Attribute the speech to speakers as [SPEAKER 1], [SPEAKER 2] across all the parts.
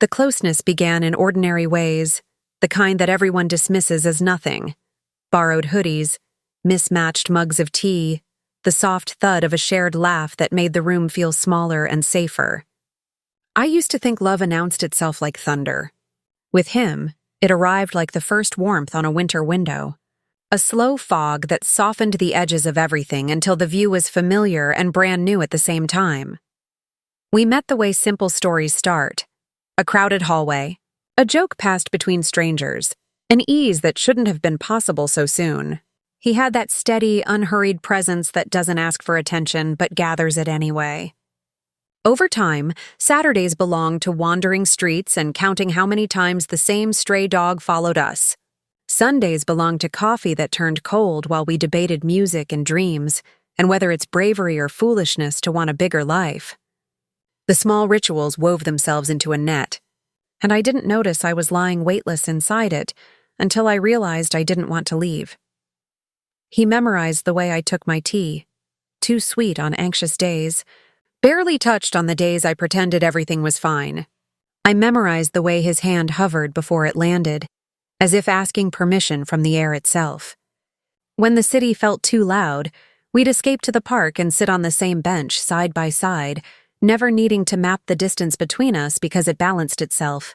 [SPEAKER 1] The closeness began in ordinary ways, the kind that everyone dismisses as nothing. Borrowed hoodies, mismatched mugs of tea, the soft thud of a shared laugh that made the room feel smaller and safer. I used to think love announced itself like thunder. With him, it arrived like the first warmth on a winter window. A slow fog that softened the edges of everything until the view was familiar and brand new at the same time. We met the way simple stories start. A crowded hallway, a joke passed between strangers, an ease that shouldn't have been possible so soon. He had that steady, unhurried presence that doesn't ask for attention but gathers it anyway. Over time, Saturdays belonged to wandering streets and counting how many times the same stray dog followed us. Sundays belonged to coffee that turned cold while we debated music and dreams, and whether it's bravery or foolishness to want a bigger life. The small rituals wove themselves into a net, and I didn't notice I was lying weightless inside it until I realized I didn't want to leave. He memorized the way I took my tea, too sweet on anxious days, barely touched on the days I pretended everything was fine. I memorized the way his hand hovered before it landed, as if asking permission from the air itself. When the city felt too loud, we'd escape to the park and sit on the same bench side by side, never needing to map the distance between us because it balanced itself.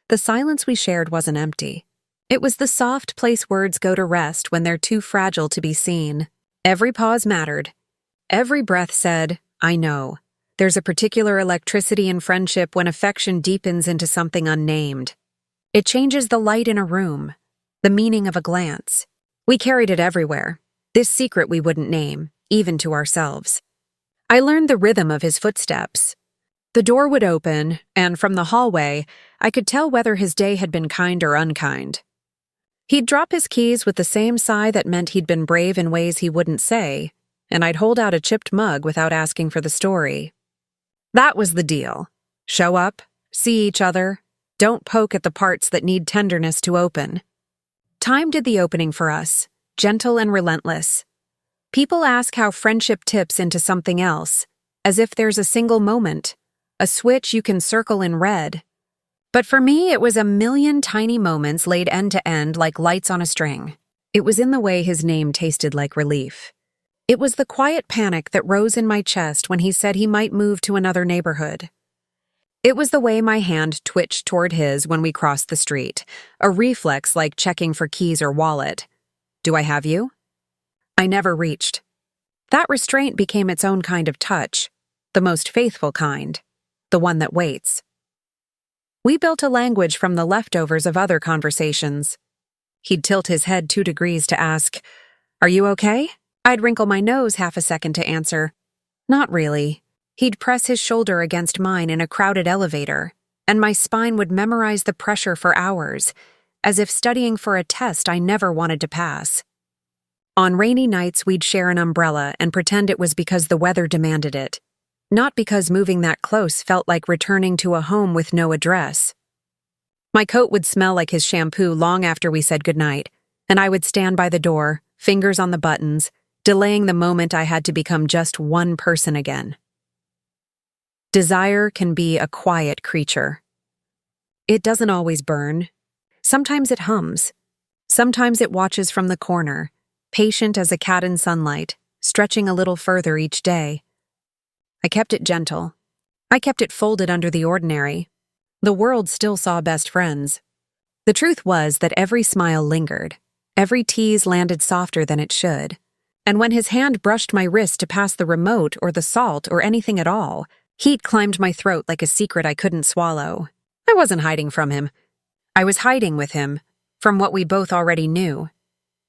[SPEAKER 1] The silence we shared wasn't empty. It was the soft place words go to rest when they're too fragile to be seen. Every pause mattered. Every breath said, I know. There's a particular electricity in friendship when affection deepens into something unnamed. It changes the light in a room, the meaning of a glance. We carried it everywhere, this secret we wouldn't name, even to ourselves. I learned the rhythm of his footsteps. The door would open, and from the hallway, I could tell whether his day had been kind or unkind. He'd drop his keys with the same sigh that meant he'd been brave in ways he wouldn't say, and I'd hold out a chipped mug without asking for the story. That was the deal. Show up, see each other, don't poke at the parts that need tenderness to open. Time did the opening for us, gentle and relentless. People ask how friendship tips into something else, as if there's a single moment, a switch you can circle in red. But for me, it was a million tiny moments laid end to end like lights on a string. It was in the way his name tasted like relief. It was the quiet panic that rose in my chest when he said he might move to another neighborhood. It was the way my hand twitched toward his when we crossed the street, a reflex like checking for keys or wallet. Do I have you? I never reached. That restraint became its own kind of touch, the most faithful kind, the one that waits. We built a language from the leftovers of other conversations. He'd tilt his head 2 degrees to ask, Are you okay? I'd wrinkle my nose half a second to answer, Not really. He'd press his shoulder against mine in a crowded elevator, and my spine would memorize the pressure for hours, as if studying for a test I never wanted to pass. On rainy nights, we'd share an umbrella and pretend it was because the weather demanded it, not because moving that close felt like returning to a home with no address. My coat would smell like his shampoo long after we said goodnight, and I would stand by the door, fingers on the buttons, delaying the moment I had to become just one person again. Desire can be a quiet creature. It doesn't always burn. Sometimes it hums. Sometimes it watches from the corner, patient as a cat in sunlight, stretching a little further each day. I kept it gentle. I kept it folded under the ordinary. The world still saw best friends. The truth was that every smile lingered. Every tease landed softer than it should. And when his hand brushed my wrist to pass the remote or the salt or anything at all, heat climbed my throat like a secret I couldn't swallow. I wasn't hiding from him. I was hiding with him, from what we both already knew.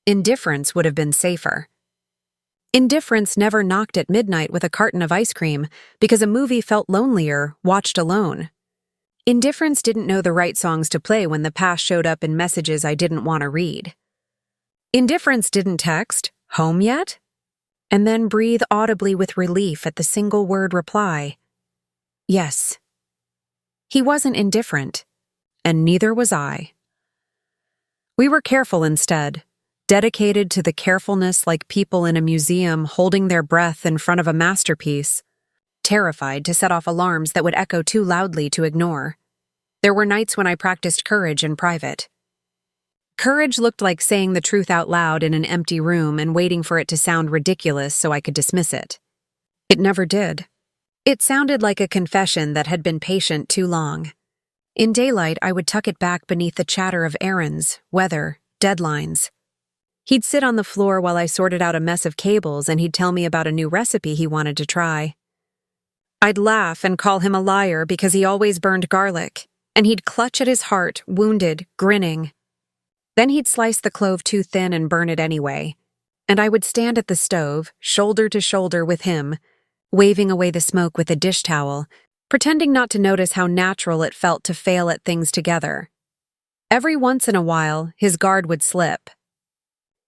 [SPEAKER 1] Indifference would have been safer. Indifference never knocked at midnight with a carton of ice cream because a movie felt lonelier, watched alone. Indifference didn't know the right songs to play when the past showed up in messages I didn't want to read. Indifference didn't text, "Home yet?" and then breathe audibly with relief at the single word reply. Yes. He wasn't indifferent, and neither was I. We were careful instead, dedicated to the carefulness like people in a museum holding their breath in front of a masterpiece, terrified to set off alarms that would echo too loudly to ignore. There were nights when I practiced courage in private. Courage looked like saying the truth out loud in an empty room and waiting for it to sound ridiculous so I could dismiss it. It never did. It sounded like a confession that had been patient too long. In daylight, I would tuck it back beneath the chatter of errands, weather, deadlines. He'd sit on the floor while I sorted out a mess of cables and he'd tell me about a new recipe he wanted to try. I'd laugh and call him a liar because he always burned garlic, and he'd clutch at his heart, wounded, grinning. Then he'd slice the clove too thin and burn it anyway, and I would stand at the stove, shoulder to shoulder with him, waving away the smoke with a dish towel, pretending not to notice how natural it felt to fail at things together. Every once in a while, his guard would slip.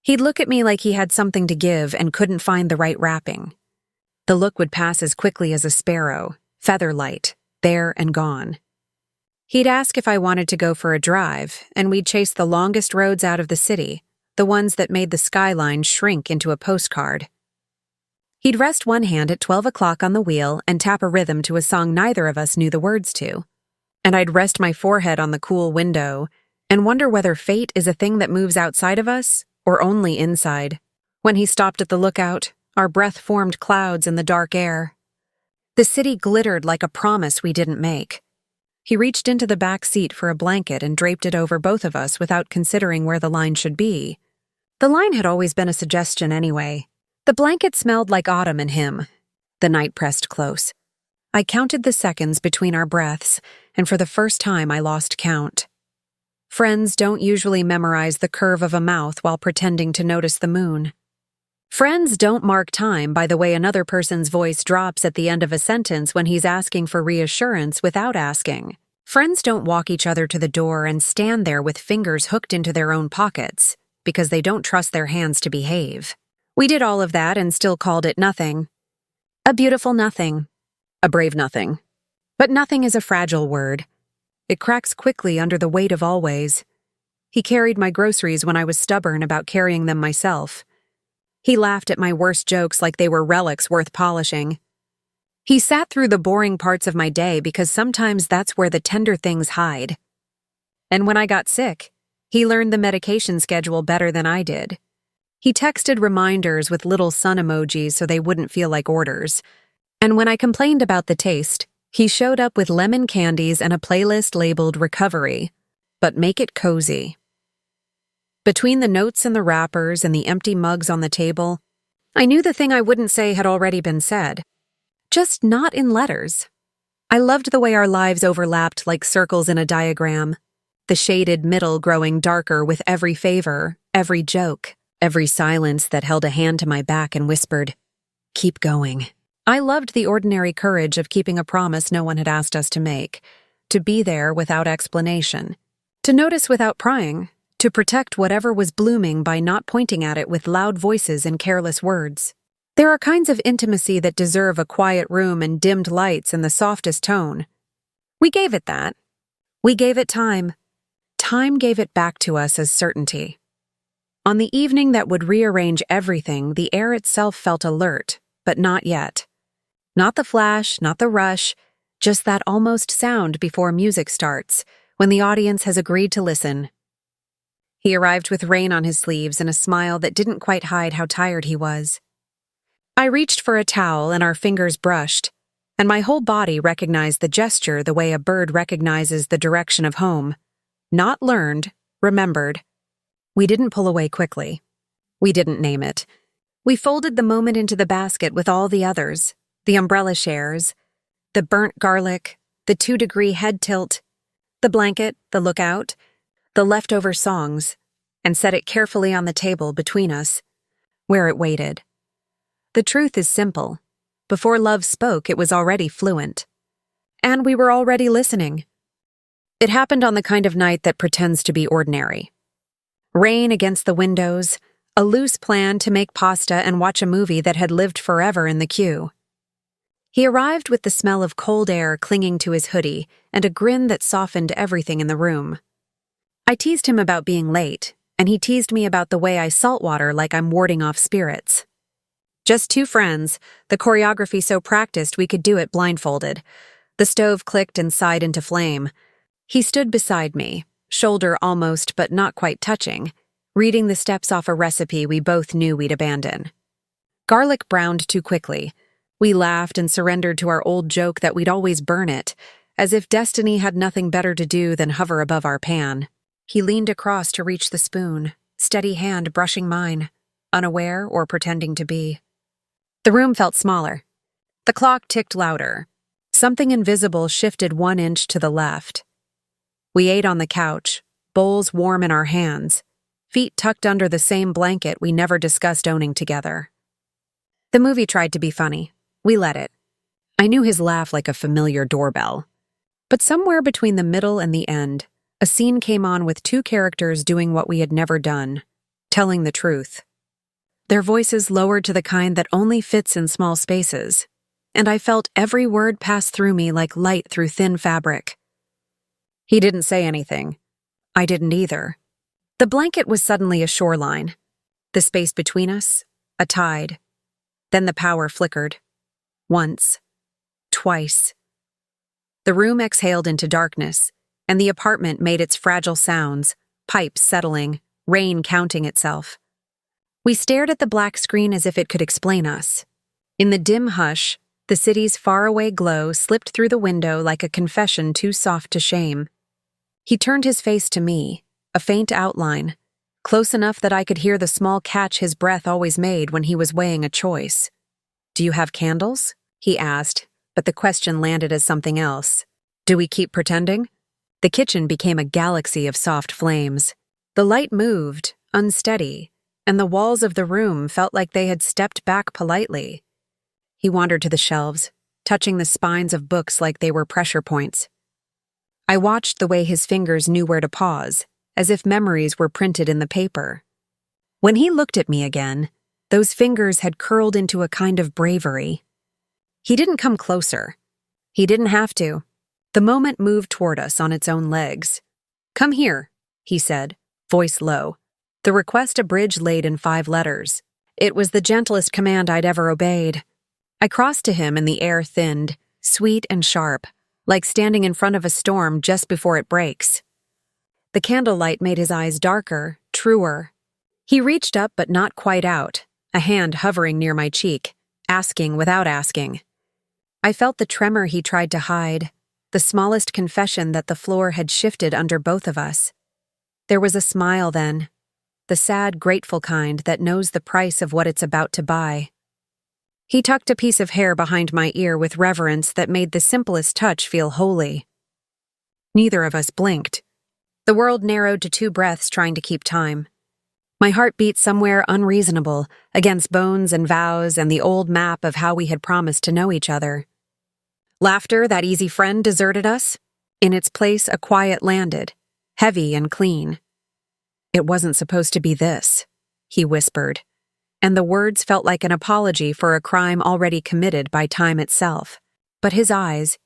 [SPEAKER 1] He'd look at me like he had something to give and couldn't find the right wrapping. The look would pass as quickly as a sparrow, feather light, there and gone. He'd ask if I wanted to go for a drive, and we'd chase the longest roads out of the city, the ones that made the skyline shrink into a postcard. He'd rest one hand at 12 o'clock on the wheel and tap a rhythm to a song neither of us knew the words to. And I'd rest my forehead on the cool window and wonder whether fate is a thing that moves outside of us or only inside. When he stopped at the lookout, our breath formed clouds in the dark air. The city glittered like a promise we didn't make. He reached into the back seat for a blanket and draped it over both of us without considering where the line should be. The line had always been a suggestion anyway. The blanket smelled like autumn in him. The night pressed close. I counted the seconds between our breaths, and for the first time I lost count. Friends don't usually memorize the curve of a mouth while pretending to notice the moon. Friends don't mark time by the way another person's voice drops at the end of a sentence when he's asking for reassurance without asking. Friends don't walk each other to the door and stand there with fingers hooked into their own pockets because they don't trust their hands to behave. We did all of that and still called it nothing. A beautiful nothing. A brave nothing. But nothing is a fragile word. It cracks quickly under the weight of always. He carried my groceries when I was stubborn about carrying them myself. He laughed at my worst jokes like they were relics worth polishing. He sat through the boring parts of my day because sometimes that's where the tender things hide. And when I got sick, he learned the medication schedule better than I did. He texted reminders with little sun emojis so they wouldn't feel like orders. And when I complained about the taste, he showed up with lemon candies and a playlist labeled Recovery, but make it cozy. Between the notes and the wrappers and the empty mugs on the table, I knew the thing I wouldn't say had already been said. Just not in letters. I loved the way our lives overlapped like circles in a diagram, the shaded middle growing darker with every favor, every joke, every silence that held a hand to my back and whispered, "Keep going." I loved the ordinary courage of keeping a promise no one had asked us to make, to be there without explanation, to notice without prying, to protect whatever was blooming by not pointing at it with loud voices and careless words. There are kinds of intimacy that deserve a quiet room and dimmed lights and the softest tone. We gave it that. We gave it time. Time gave it back to us as certainty. On the evening that would rearrange everything, the air itself felt alert, but not yet. Not the flash, not the rush, just that almost sound before music starts, when the audience has agreed to listen. He arrived with rain on his sleeves and a smile that didn't quite hide how tired he was. I reached for a towel and our fingers brushed, and my whole body recognized the gesture the way a bird recognizes the direction of home. Not learned, remembered. We didn't pull away quickly. We didn't name it. We folded the moment into the basket with all the others, the umbrella shares, the burnt garlic, the 2-degree head tilt, the blanket, the lookout, the leftover songs, and set it carefully on the table between us, where it waited. The truth is simple. Before love spoke, it was already fluent. And we were already listening. It happened on the kind of night that pretends to be ordinary. Rain against the windows, a loose plan to make pasta and watch a movie that had lived forever in the queue. He arrived with the smell of cold air clinging to his hoodie and a grin that softened everything in the room. I teased him about being late, and he teased me about the way I saltwater like I'm warding off spirits. Just two friends, the choreography so practiced we could do it blindfolded. The stove clicked and sighed into flame. He stood beside me, shoulder almost but not quite touching, reading the steps off a recipe we both knew we'd abandon. Garlic browned too quickly. We laughed and surrendered to our old joke that we'd always burn it, as if destiny had nothing better to do than hover above our pan. He leaned across to reach the spoon, steady hand brushing mine, unaware or pretending to be. The room felt smaller. The clock ticked louder. Something invisible shifted 1 inch to the left. We ate on the couch, bowls warm in our hands, feet tucked under the same blanket we never discussed owning together. The movie tried to be funny. We let it. I knew his laugh like a familiar doorbell. But somewhere between the middle and the end, a scene came on with 2 characters doing what we had never done, telling the truth. Their voices lowered to the kind that only fits in small spaces, and I felt every word pass through me like light through thin fabric. He didn't say anything. I didn't either. The blanket was suddenly a shoreline. The space between us, a tide. Then the power flickered. Once. Twice. The room exhaled into darkness, and the apartment made its fragile sounds, pipes settling, rain counting itself. We stared at the black screen as if it could explain us. In the dim hush, the city's faraway glow slipped through the window like a confession too soft to shame. He turned his face to me, a faint outline, close enough that I could hear the small catch his breath always made when he was weighing a choice. "Do you have candles?" he asked, but the question landed as something else. "Do we keep pretending?" The kitchen became a galaxy of soft flames. The light moved, unsteady, and the walls of the room felt like they had stepped back politely. He wandered to the shelves, touching the spines of books like they were pressure points. I watched the way his fingers knew where to pause, as if memories were printed in the paper. When he looked at me again, those fingers had curled into a kind of bravery. He didn't come closer. He didn't have to. The moment moved toward us on its own legs. "Come here," he said, voice low, the request a bridge laid in 5 letters. It was the gentlest command I'd ever obeyed. I crossed to him and the air thinned, sweet and sharp, like standing in front of a storm just before it breaks. The candlelight made his eyes darker, truer. He reached up but not quite out, a hand hovering near my cheek, asking without asking. I felt the tremor he tried to hide, the smallest confession that the floor had shifted under both of us. There was a smile then, the sad, grateful kind that knows the price of what it's about to buy. He tucked a piece of hair behind my ear with reverence that made the simplest touch feel holy. Neither of us blinked. The world narrowed to 2 breaths trying to keep time. My heart beat somewhere unreasonable, against bones and vows and the old map of how we had promised to know each other. Laughter, that easy friend, deserted us. In its place, a quiet landed, heavy and clean. "It wasn't supposed to be this," he whispered, and the words felt like an apology for a crime already committed by time itself. But his eyes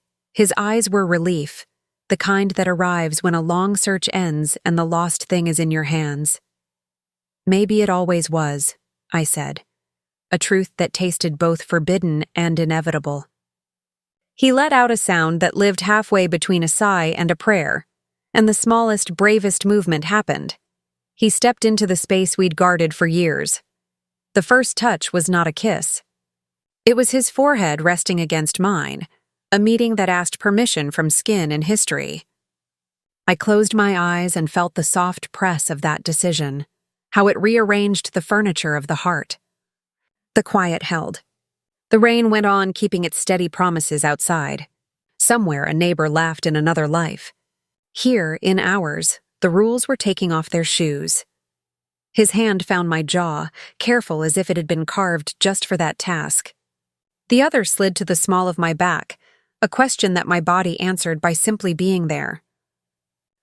[SPEAKER 1] were relief, the kind that arrives when a long search ends and the lost thing is in your hands. "Maybe it always was," I said, a truth that tasted both forbidden and inevitable. He let out a sound that lived halfway between a sigh and a prayer, and the smallest, bravest movement happened. He stepped into the space we'd guarded for years. The first touch was not a kiss. It was his forehead resting against mine, a meeting that asked permission from skin and history. I closed my eyes and felt the soft press of that decision, how it rearranged the furniture of the heart. The quiet held. The rain went on, keeping its steady promises outside. Somewhere a neighbor laughed in another life. Here, in ours, the rules were taking off their shoes. His hand found my jaw, careful as if it had been carved just for that task. The other slid to the small of my back, a question that my body answered by simply being there.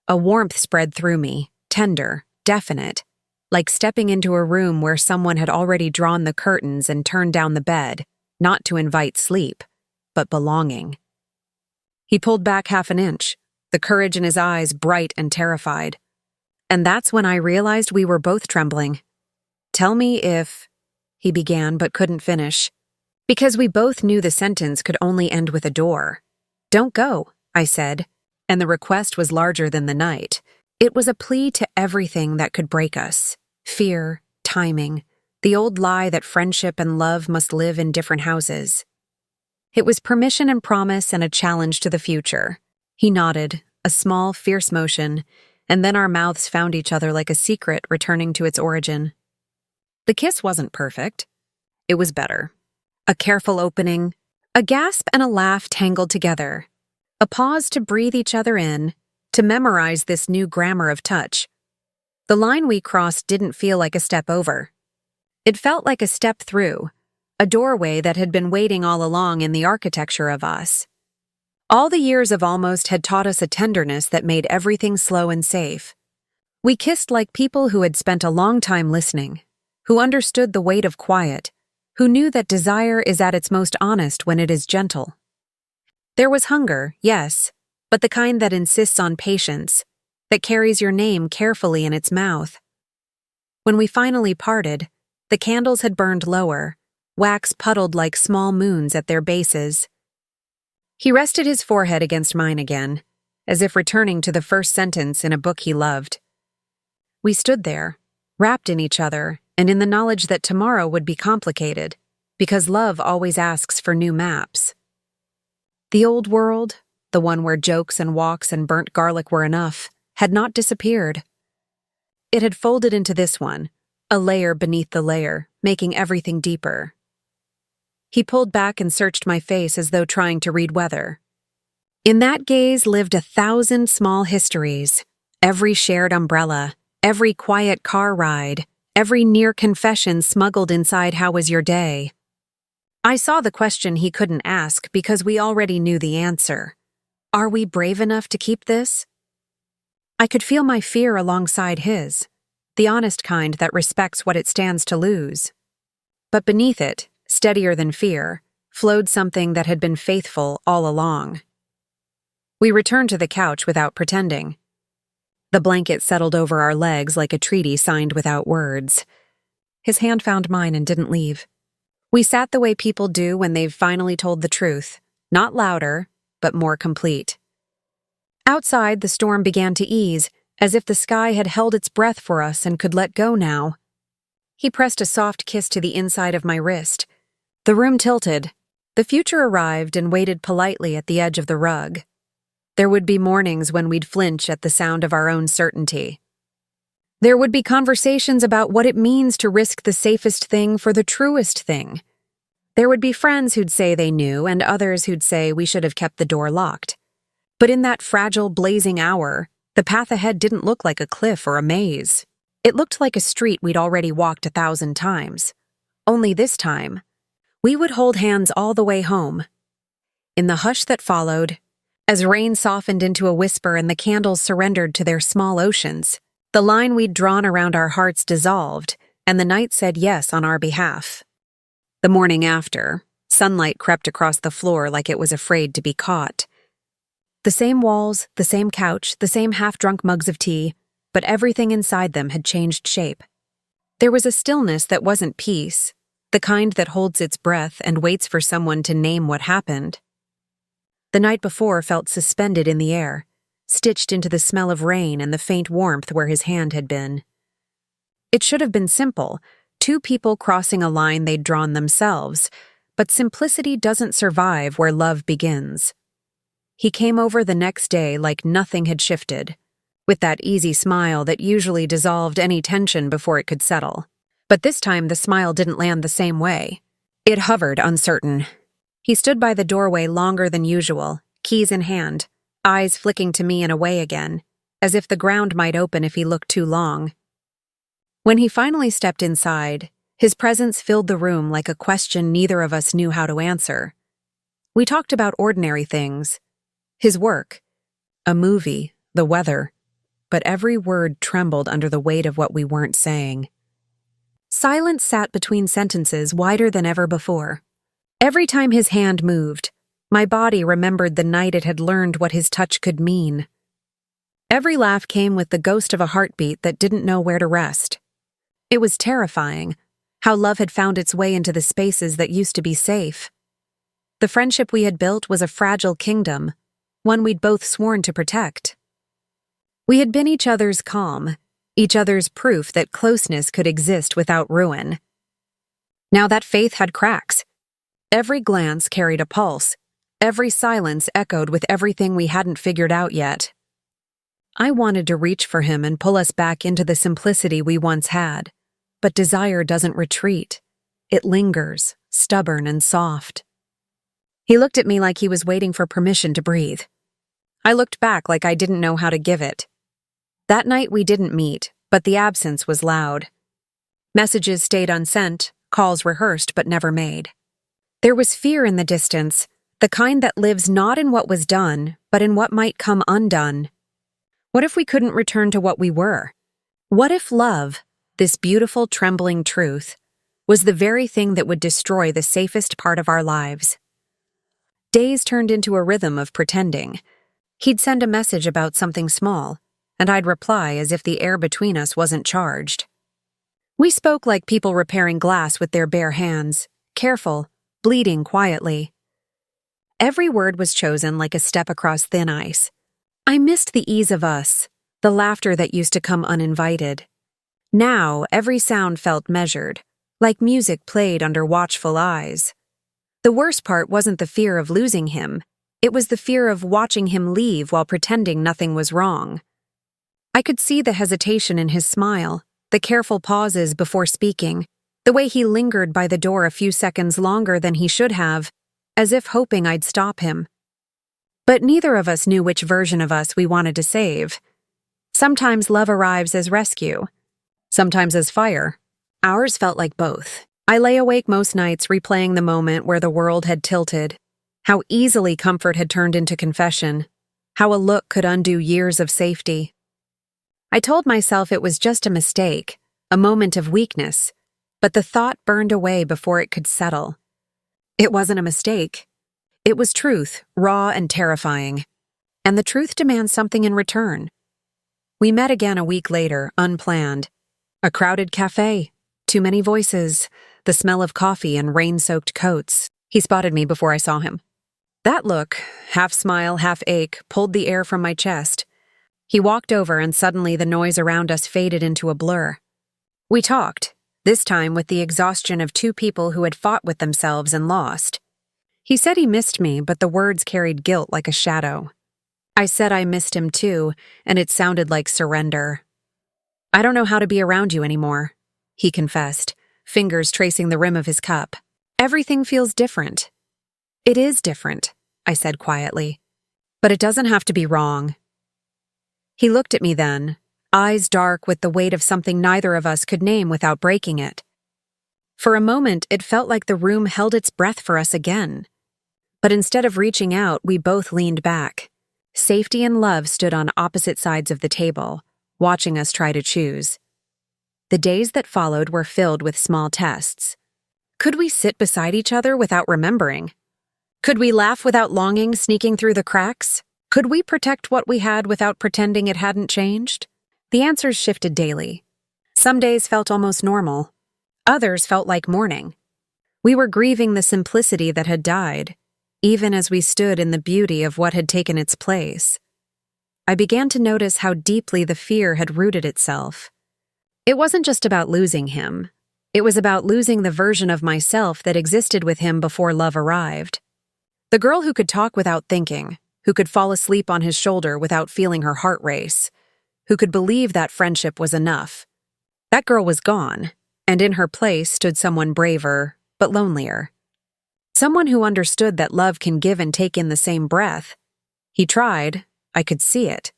[SPEAKER 1] A warmth spread through me, tender, definite, like stepping into a room where someone had already drawn the curtains and turned down the bed, not to invite sleep, but belonging. He pulled back 1/2 inch, the courage in his eyes bright and terrified. And that's when I realized we were both trembling. "Tell me if," he began but couldn't finish, because we both knew the sentence could only end with a door. "Don't go," I said. and the request was larger than the night. It was a plea to everything that could break us: fear, timing, the old lie that friendship and love must live in different houses. It was permission and promise and a challenge to the future. He nodded, a small, fierce motion, and then our mouths found each other like a secret returning to its origin. The kiss wasn't perfect. It was better. A careful opening, a gasp and a laugh tangled together, a pause to breathe each other in, to memorize this new grammar of touch. The line we crossed didn't feel like a step over. It felt like a step through, a doorway that had been waiting all along in the architecture of us. All the years of almost had taught us a tenderness that made everything slow and safe. We kissed like people who had spent a long time listening, who understood the weight of quiet, who knew that desire is at its most honest when it is gentle. There was hunger, yes, but the kind that insists on patience, that carries your name carefully in its mouth. When we finally parted, the candles had burned lower, wax puddled like small moons at their bases. He rested his forehead against mine again, as if returning to the first sentence in a book he loved. We stood there, wrapped in each other, and in the knowledge that tomorrow would be complicated, because love always asks for new maps. The old world, the one where jokes and walks and burnt garlic were enough, had not disappeared. It had folded into this one, a layer beneath the layer, making everything deeper. He pulled back and searched my face as though trying to read weather. In that gaze lived 1,000 small histories, every shared umbrella, every quiet car ride, every near confession smuggled inside "How was your day?" I saw the question he couldn't ask because we already knew the answer. Are we brave enough to keep this? I could feel my fear alongside his, the honest kind that respects what it stands to lose. But beneath it, steadier than fear, flowed something that had been faithful all along. We returned to the couch without pretending. The blanket settled over our legs like a treaty signed without words. His hand found mine and didn't leave. We sat the way people do when they've finally told the truth, not louder, but more complete. Outside, the storm began to ease, as if the sky had held its breath for us and could let go now. He pressed a soft kiss to the inside of my wrist. The room tilted. The future arrived and waited politely at the edge of the rug. There would be mornings when we'd flinch at the sound of our own certainty. There would be conversations about what it means to risk the safest thing for the truest thing. There would be friends who'd say they knew and others who'd say we should have kept the door locked. But in that fragile, blazing hour, the path ahead didn't look like a cliff or a maze. It looked like a street we'd already walked 1,000 times. Only this time, we would hold hands all the way home. In the hush that followed, as rain softened into a whisper and the candles surrendered to their small oceans, the line we'd drawn around our hearts dissolved, and the night said yes on our behalf. The morning after, sunlight crept across the floor like it was afraid to be caught. The same walls, the same couch, the same half-drunk mugs of tea, but everything inside them had changed shape. There was a stillness that wasn't peace, the kind that holds its breath and waits for someone to name what happened. The night before felt suspended in the air, stitched into the smell of rain and the faint warmth where his hand had been. It should have been simple, two people crossing a line they'd drawn themselves, but simplicity doesn't survive where love begins. He came over the next day like nothing had shifted, with that easy smile that usually dissolved any tension before it could settle. But this time the smile didn't land the same way. It hovered, uncertain. He stood by the doorway longer than usual, keys in hand, eyes flicking to me and away again, as if the ground might open if he looked too long. When he finally stepped inside, his presence filled the room like a question neither of us knew how to answer. We talked about ordinary things. His work, a movie, the weather, but every word trembled under the weight of what we weren't saying. Silence sat between sentences wider than ever before. Every time his hand moved, my body remembered the night it had learned what his touch could mean. Every laugh came with the ghost of a heartbeat that didn't know where to rest. It was terrifying, how love had found its way into the spaces that used to be safe. The friendship we had built was a fragile kingdom, one we'd both sworn to protect. We had been each other's calm, each other's proof that closeness could exist without ruin. Now that faith had cracks. Every glance carried a pulse. Every silence echoed with everything we hadn't figured out yet. I wanted to reach for him and pull us back into the simplicity we once had. But desire doesn't retreat. It lingers, stubborn and soft. He looked at me like he was waiting for permission to breathe. I looked back like I didn't know how to give it. That night we didn't meet, but the absence was loud. Messages stayed unsent, calls rehearsed but never made. There was fear in the distance, the kind that lives not in what was done, but in what might come undone. What if we couldn't return to what we were? What if love, this beautiful, trembling truth, was the very thing that would destroy the safest part of our lives? Days turned into a rhythm of pretending. He'd send a message about something small, and I'd reply as if the air between us wasn't charged. We spoke like people repairing glass with their bare hands, careful, bleeding quietly. Every word was chosen like a step across thin ice. I missed the ease of us, the laughter that used to come uninvited. Now, every sound felt measured, like music played under watchful eyes. The worst part wasn't the fear of losing him. It was the fear of watching him leave while pretending nothing was wrong. I could see the hesitation in his smile, the careful pauses before speaking, the way he lingered by the door a few seconds longer than he should have, as if hoping I'd stop him. But neither of us knew which version of us we wanted to save. Sometimes love arrives as rescue, sometimes as fire. Ours felt like both. I lay awake most nights replaying the moment where the world had tilted, how easily comfort had turned into confession, how a look could undo years of safety. I told myself it was just a mistake, a moment of weakness, but the thought burned away before it could settle. It wasn't a mistake. It was truth, raw and terrifying. And the truth demands something in return. We met again a week later, unplanned. A crowded cafe, too many voices, the smell of coffee and rain-soaked coats. He spotted me before I saw him. That look, half smile, half ache, pulled the air from my chest. He walked over and suddenly the noise around us faded into a blur. We talked, this time with the exhaustion of two people who had fought with themselves and lost. He said he missed me, but the words carried guilt like a shadow. I said I missed him too, and it sounded like surrender. I don't know how to be around you anymore, he confessed, fingers tracing the rim of his cup. Everything feels different. It is different, I said quietly. But it doesn't have to be wrong. He looked at me then, eyes dark with the weight of something neither of us could name without breaking it. For a moment, it felt like the room held its breath for us again. But instead of reaching out, we both leaned back. Safety and love stood on opposite sides of the table, watching us try to choose. The days that followed were filled with small tests. Could we sit beside each other without remembering? Could we laugh without longing sneaking through the cracks? Could we protect what we had without pretending it hadn't changed? The answers shifted daily. Some days felt almost normal. Others felt like mourning. We were grieving the simplicity that had died, even as we stood in the beauty of what had taken its place. I began to notice how deeply the fear had rooted itself. It wasn't just about losing him. It was about losing the version of myself that existed with him before love arrived. The girl who could talk without thinking, who could fall asleep on his shoulder without feeling her heart race, who could believe that friendship was enough. That girl was gone, and in her place stood someone braver, but lonelier. Someone who understood that love can give and take in the same breath. He tried, I could see it.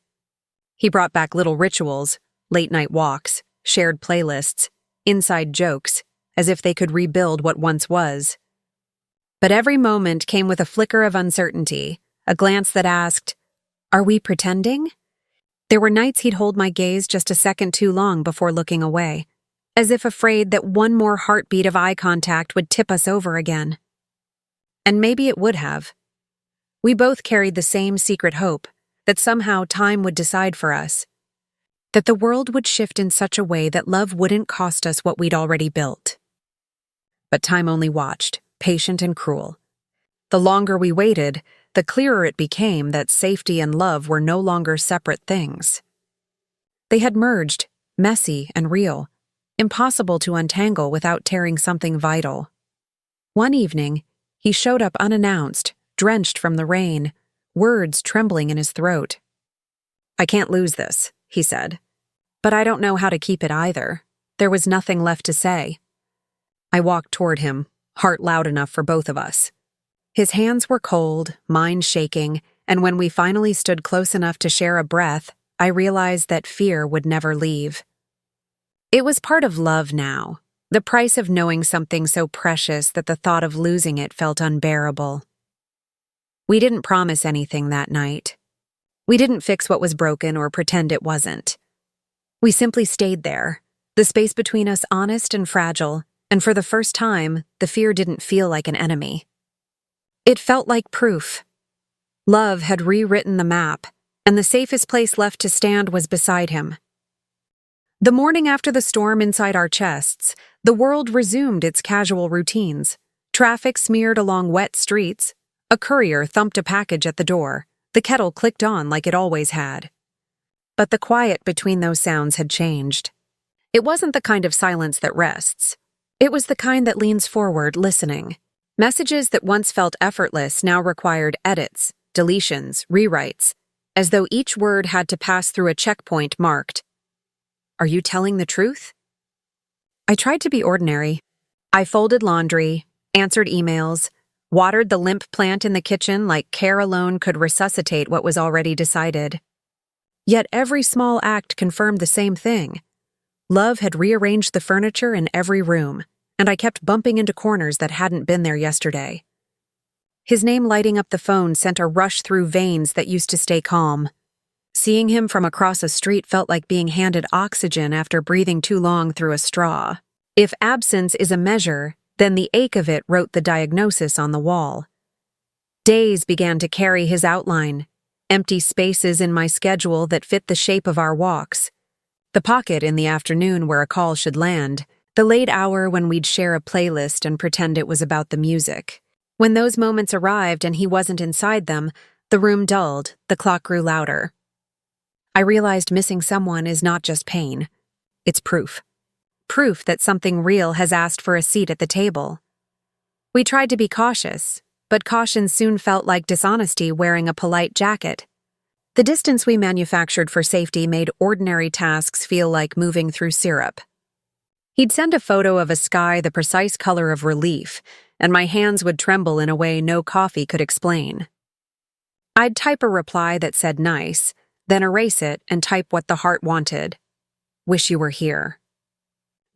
[SPEAKER 1] He brought back little rituals, late-night walks, shared playlists, inside jokes, as if they could rebuild what once was. But every moment came with a flicker of uncertainty, a glance that asked, "Are we pretending?" There were nights he'd hold my gaze just a second too long before looking away, as if afraid that one more heartbeat of eye contact would tip us over again. And maybe it would have. We both carried the same secret hope, that somehow time would decide for us, that the world would shift in such a way that love wouldn't cost us what we'd already built. But time only watched, patient and cruel. The longer we waited, the clearer it became that safety and love were no longer separate things. They had merged, messy and real, impossible to untangle without tearing something vital. One evening, he showed up unannounced, drenched from the rain, words trembling in his throat. "I can't lose this," he said. "But I don't know how to keep it either." There was nothing left to say. I walked toward him, heart loud enough for both of us. His hands were cold, mine shaking, and when we finally stood close enough to share a breath, I realized that fear would never leave. It was part of love now, the price of knowing something so precious that the thought of losing it felt unbearable. We didn't promise anything that night. We didn't fix what was broken or pretend it wasn't. We simply stayed there, the space between us honest and fragile, and for the first time, the fear didn't feel like an enemy. It felt like proof. Love had rewritten the map, and the safest place left to stand was beside him. The morning after the storm inside our chests, the world resumed its casual routines. Traffic smeared along wet streets. A courier thumped a package at the door. The kettle clicked on like it always had. But the quiet between those sounds had changed. It wasn't the kind of silence that rests. It was the kind that leans forward, listening. Messages that once felt effortless now required edits, deletions, rewrites, as though each word had to pass through a checkpoint marked, "Are you telling the truth?" I tried to be ordinary. I folded laundry, answered emails, watered the limp plant in the kitchen like care alone could resuscitate what was already decided. Yet every small act confirmed the same thing. Love had rearranged the furniture in every room, and I kept bumping into corners that hadn't been there yesterday. His name lighting up the phone sent a rush through veins that used to stay calm. Seeing him from across a street felt like being handed oxygen after breathing too long through a straw. If absence is a measure, then the ache of it wrote the diagnosis on the wall. Days began to carry his outline, empty spaces in my schedule that fit the shape of our walks. The pocket in the afternoon where a call should land, the late hour when we'd share a playlist and pretend it was about the music. When those moments arrived and he wasn't inside them, the room dulled, the clock grew louder. I realized missing someone is not just pain. It's proof. Proof that something real has asked for a seat at the table. We tried to be cautious, but caution soon felt like dishonesty wearing a polite jacket. The distance we manufactured for safety made ordinary tasks feel like moving through syrup. He'd send a photo of a sky the precise color of relief, and my hands would tremble in a way no coffee could explain. I'd type a reply that said nice, then erase it and type what the heart wanted. Wish you were here.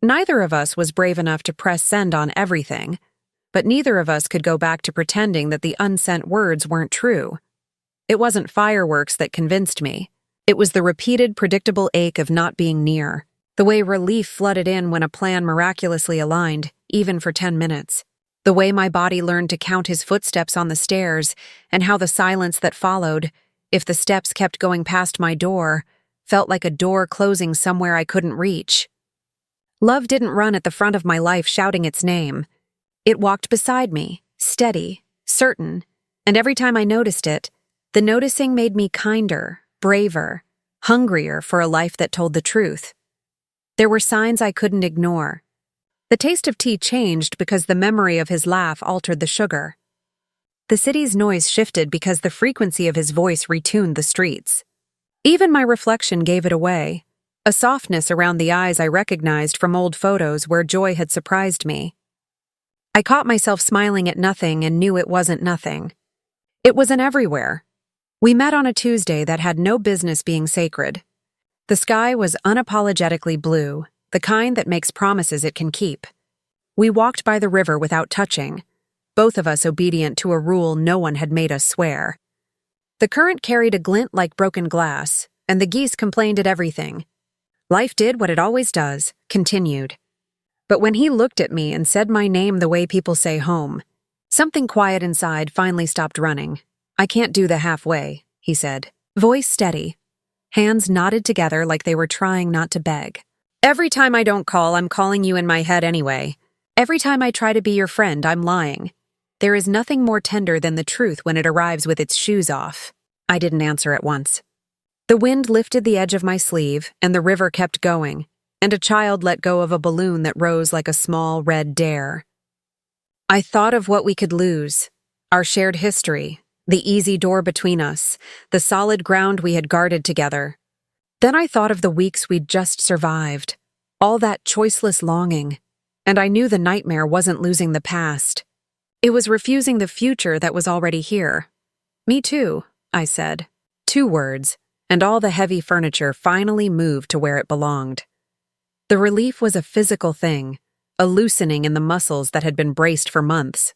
[SPEAKER 1] Neither of us was brave enough to press send on everything, but neither of us could go back to pretending that the unsent words weren't true. It wasn't fireworks that convinced me. It was the repeated, predictable ache of not being near, the way relief flooded in when a plan miraculously aligned, even for 10 minutes, the way my body learned to count his footsteps on the stairs, and how the silence that followed, if the steps kept going past my door, felt like a door closing somewhere I couldn't reach. Love didn't run at the front of my life shouting its name. It walked beside me, steady, certain, and every time I noticed it, the noticing made me kinder, braver, hungrier for a life that told the truth. There were signs I couldn't ignore. The taste of tea changed because the memory of his laugh altered the sugar. The city's noise shifted because the frequency of his voice retuned the streets. Even my reflection gave it away, a softness around the eyes I recognized from old photos where joy had surprised me. I caught myself smiling at nothing and knew it wasn't nothing. It was an everywhere. We met on a Tuesday that had no business being sacred. The sky was unapologetically blue, the kind that makes promises it can keep. We walked by the river without touching, both of us obedient to a rule no one had made us swear. The current carried a glint like broken glass, and the geese complained at everything. Life did what it always does, continued. But when he looked at me and said my name the way people say home, something quiet inside finally stopped running. "I can't do the halfway," he said, voice steady. Hands knotted together like they were trying not to beg. "Every time I don't call, I'm calling you in my head anyway. Every time I try to be your friend, I'm lying. There is nothing more tender than the truth when it arrives with its shoes off. I didn't answer at once. The wind lifted the edge of my sleeve, and the river kept going, and a child let go of a balloon that rose like a small red dare. I thought of what we could lose, our shared history, the easy door between us, the solid ground we had guarded together. Then I thought of the weeks we'd just survived, all that choiceless longing, and I knew the nightmare wasn't losing the past. It was refusing the future that was already here. Me too, I said. 2 words, and all the heavy furniture finally moved to where it belonged. The relief was a physical thing, a loosening in the muscles that had been braced for months.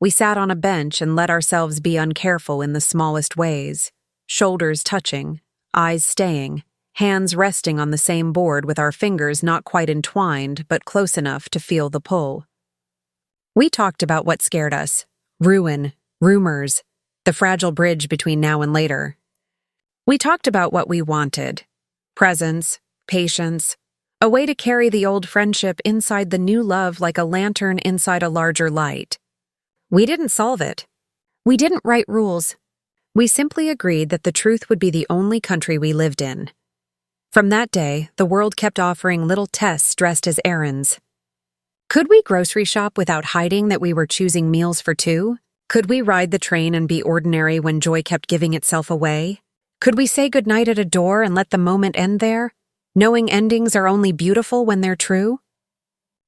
[SPEAKER 1] We sat on a bench and let ourselves be uncareful in the smallest ways, shoulders touching, eyes staying, hands resting on the same board with our fingers not quite entwined but close enough to feel the pull. We talked about what scared us, ruin, rumors, the fragile bridge between now and later. We talked about what we wanted, presence, patience, a way to carry the old friendship inside the new love like a lantern inside a larger light. We didn't solve it. We didn't write rules. We simply agreed that the truth would be the only country we lived in. From that day, the world kept offering little tests dressed as errands. Could we grocery shop without hiding that we were choosing meals for 2? Could we ride the train and be ordinary when joy kept giving itself away? Could we say goodnight at a door and let the moment end there, knowing endings are only beautiful when they're true?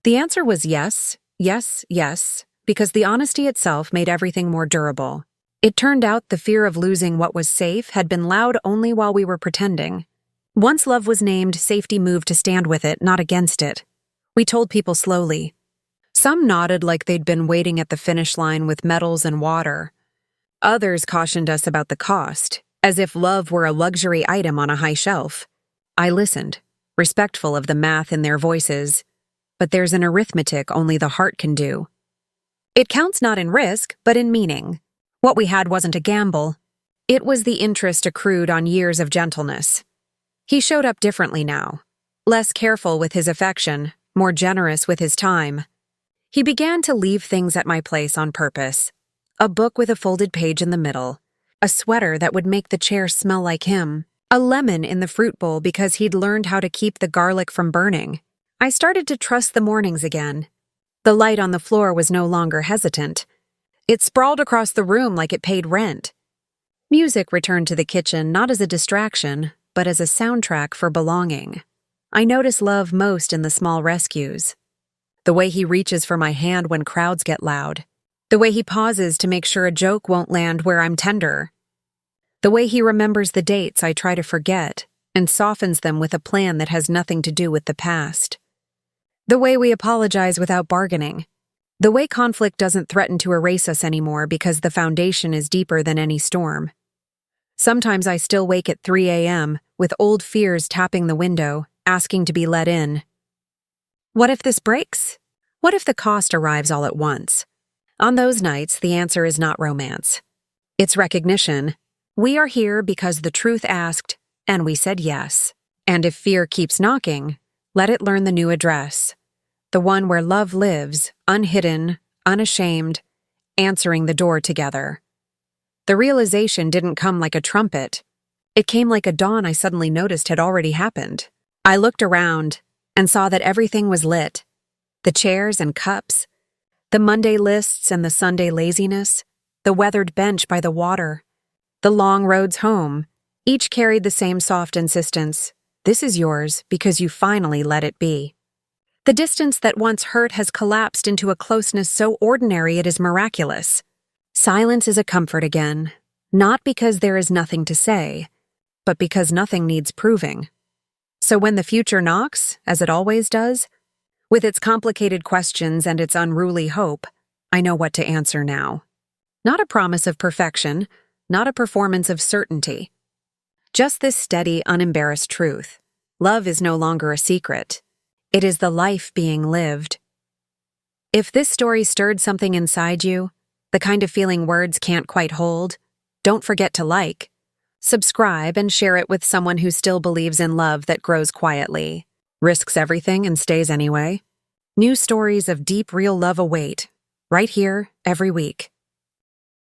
[SPEAKER 1] The answer was yes, yes, yes, because the honesty itself made everything more durable. It turned out the fear of losing what was safe had been loud only while we were pretending. Once love was named, safety moved to stand with it, not against it. We told people slowly. Some nodded like they'd been waiting at the finish line with medals and water. Others cautioned us about the cost, as if love were a luxury item on a high shelf. I listened, respectful of the math in their voices, but there's an arithmetic only the heart can do. It counts not in risk, but in meaning. What we had wasn't a gamble. It was the interest accrued on years of gentleness. He showed up differently now, less careful with his affection, more generous with his time. He began to leave things at my place on purpose. A book with a folded page in the middle, a sweater that would make the chair smell like him, a lemon in the fruit bowl because he'd learned how to keep the garlic from burning. I started to trust the mornings again. The light on the floor was no longer hesitant. It sprawled across the room like it paid rent. Music returned to the kitchen not as a distraction, but as a soundtrack for belonging. I notice love most in the small rescues. The way he reaches for my hand when crowds get loud. The way he pauses to make sure a joke won't land where I'm tender. The way he remembers the dates I try to forget and softens them with a plan that has nothing to do with the past. The way we apologize without bargaining. The way conflict doesn't threaten to erase us anymore because the foundation is deeper than any storm. Sometimes I still wake at 3 a.m. with old fears tapping the window, asking to be let in. What if this breaks? What if the cost arrives all at once? On those nights, the answer is not romance. It's recognition. We are here because the truth asked, and we said yes. And if fear keeps knocking, let it learn the new address. The one where love lives, unhidden, unashamed, answering the door together. The realization didn't come like a trumpet. It came like a dawn I suddenly noticed had already happened. I looked around and saw that everything was lit. The chairs and cups, the Monday lists and the Sunday laziness, the weathered bench by the water, the long roads home, each carried the same soft insistence. This is yours because you finally let it be. The distance that once hurt has collapsed into a closeness so ordinary it is miraculous. Silence is a comfort again, not because there is nothing to say, but because nothing needs proving. So when the future knocks, as it always does, with its complicated questions and its unruly hope, I know what to answer now. Not a promise of perfection, not a performance of certainty. Just this steady, unembarrassed truth. Love is no longer a secret. It is the life being lived. If this story stirred something inside you, the kind of feeling words can't quite hold, don't forget to like, subscribe, and share it with someone who still believes in love that grows quietly, risks everything and stays anyway. New stories of deep, real love await. right here, every week.